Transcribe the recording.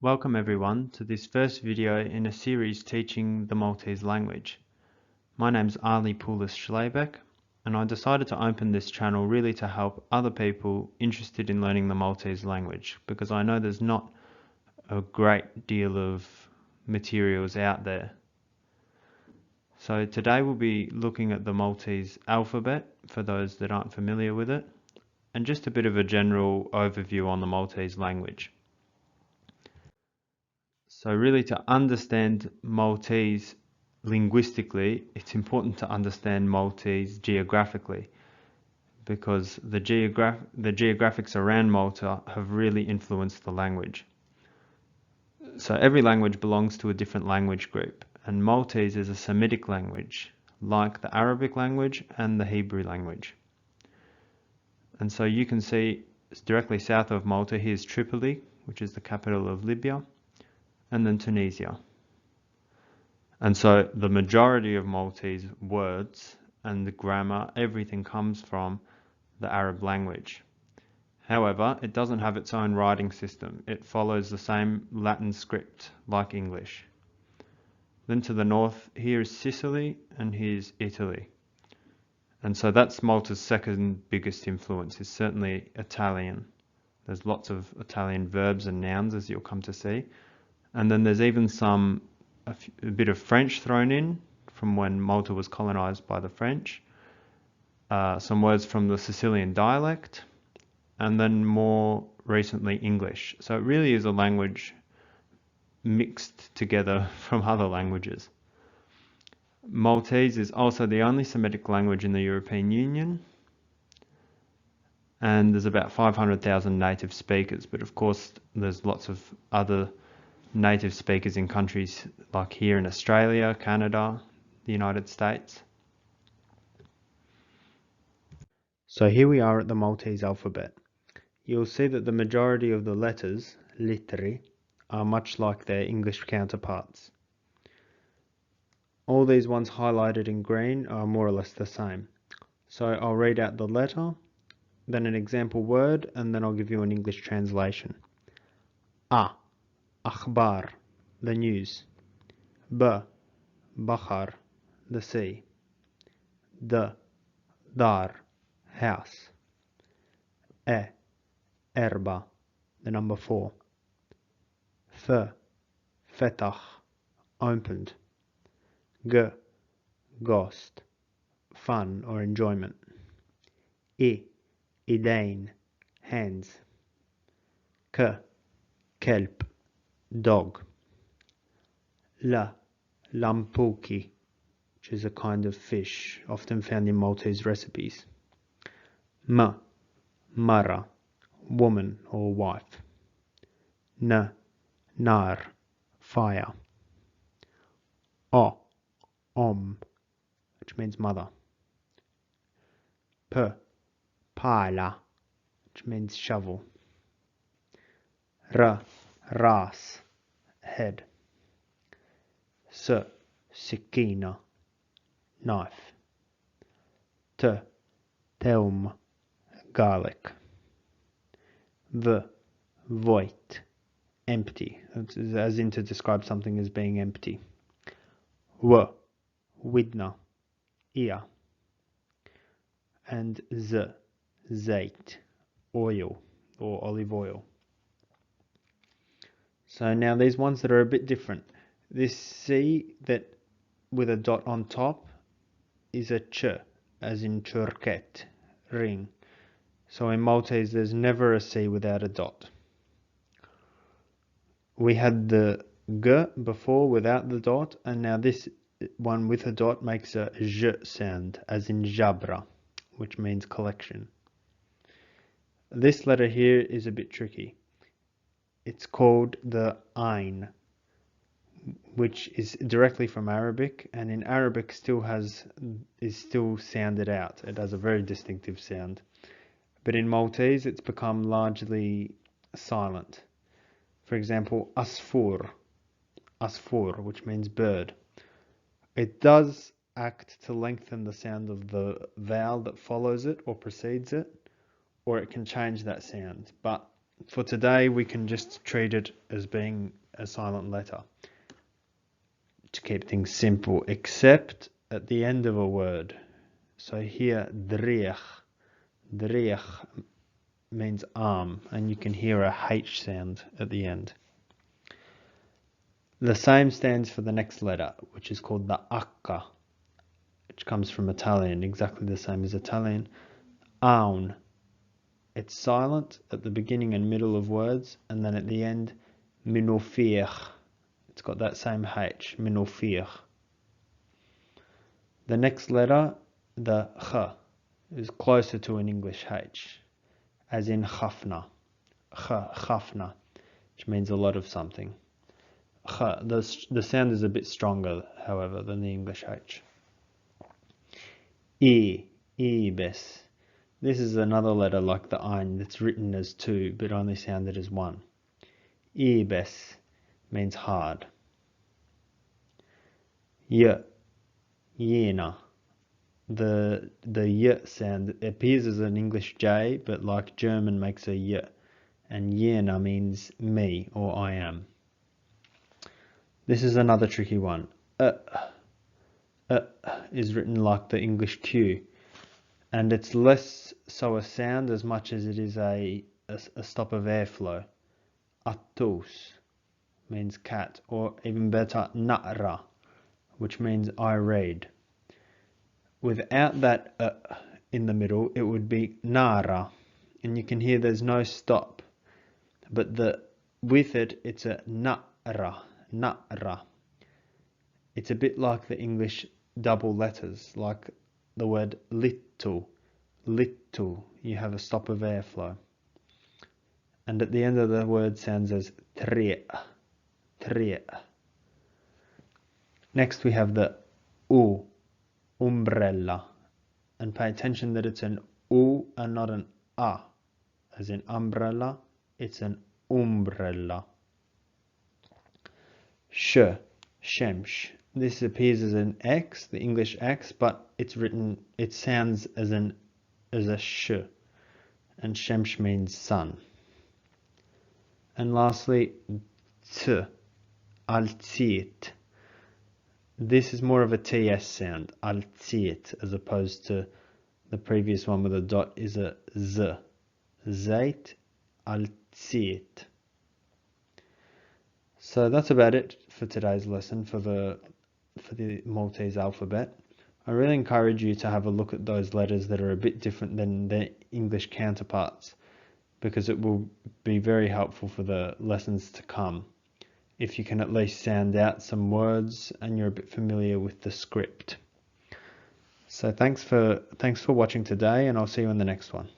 Welcome everyone to this first video in a series teaching the Maltese language. My name's Ali Poulis Schlebeck and I decided to open this channel really to help other people interested in learning the Maltese language because I know there's not a great deal of materials out there. So today we'll be looking at the Maltese alphabet for those that aren't familiar with it and just a bit of a general overview on the Maltese language. So really to understand Maltese linguistically, it's important to understand Maltese geographically because the geographics around Malta have really influenced the language. So every language belongs to a different language group, and Maltese is a Semitic language, like the Arabic language and the Hebrew language. And so you can see directly south of Malta, here's Tripoli, which is the capital of Libya, and then Tunisia. And so the majority of Maltese words and the grammar, everything comes from the Arab language. However, it doesn't have its own writing system. It follows the same Latin script like English. Then to the north, here is Sicily and here's Italy. And so that's Malta's second biggest influence, is certainly Italian. There's lots of Italian verbs and nouns, as you'll come to see. And then there's even a bit of French thrown in from when Malta was colonized by the French, some words from the Sicilian dialect, and then more recently English. So it really is a language mixed together from other languages. Maltese is also the only Semitic language in the European Union, and there's about 500,000 native speakers, but of course there's lots of other native speakers in countries like here in Australia, Canada, the United States. So here we are at the Maltese alphabet. You'll see that the majority of the letters, litteri, are much like their English counterparts. All these ones highlighted in green are more or less the same. So I'll read out the letter, then an example word, and then I'll give you an English translation. A. Akhbar, the news. B. Bahar, the sea. D. Dar, house. E. Erba, the number 4. F. Fetach, opened. G. Ghost, fun or enjoyment. I. Idain, hands. K. Kelp, dog. L. Lampuki, which is a kind of fish often found in Maltese recipes. M. Mara, woman or wife. N. Nar, fire. O. Which means mother. P. Pala, which means shovel. R. Ras, head. S. Sikina, knife. T. Teum, garlic. V. Void, empty, as in to describe something as being empty. W. Widna, ear. And Z. Zait, oil or olive oil. So now these ones that are a bit different. This C that with a dot on top is a ch, as in churket, ring. So in Maltese there's never a C without a dot. We had the G before without the dot, and now this one with a dot makes a J sound, as in jabra, which means collection. This letter here is a bit tricky. It's called the Ain, which is directly from Arabic, and in Arabic is still sounded out. It has a very distinctive sound. But in Maltese it's become largely silent. For example, asfur, which means bird. It does act to lengthen the sound of the vowel that follows it or precedes it, or it can change that sound. But for today, we can just treat it as being a silent letter to keep things simple, except at the end of a word. So here, dreich means arm, and you can hear a H sound at the end. The same stands for the next letter, which is called the H, which comes from Italian, exactly the same as Italian. Aun. It's silent at the beginning and middle of words, and then at the end, minofir. It's got that same H, minofir. The next letter, the H, is closer to an English H, as in chafna, chafna, which means a lot of something. The sound is a bit stronger, however, than the English H. Ibes. This is another letter like the ein that's written as two, but only sounded as one. Ibes means hard. Yena. The y sound appears as an English J, but like German makes a y, and yena means me or I am. This is another tricky one. Is written like the English Q, and it's less so a sound as much as it is a stop of airflow. Atus means cat, or even better, nara, which means I read. Without that in the middle, it would be nara, and you can hear there's no stop, but with it, it's a nara. It's a bit like the English double letters, like the word little. You have a stop of airflow. And at the end of the word sounds as tre. Next we have the u, umbrella. And pay attention that it's an u and not an a. As in umbrella, it's an umbrella. Shemsh. This appears as an X, the English X, but it sounds as a sh, and shemsh means sun. And lastly, alzit. This is more of a TS sound, alzit, as opposed to the previous one with a dot is a z. Zait, alzit. So that's about it for today's lesson for the Maltese alphabet. I really encourage you to have a look at those letters that are a bit different than their English counterparts, because it will be very helpful for the lessons to come if you can at least sound out some words and you're a bit familiar with the script. So thanks for watching today, and I'll see you in the next one.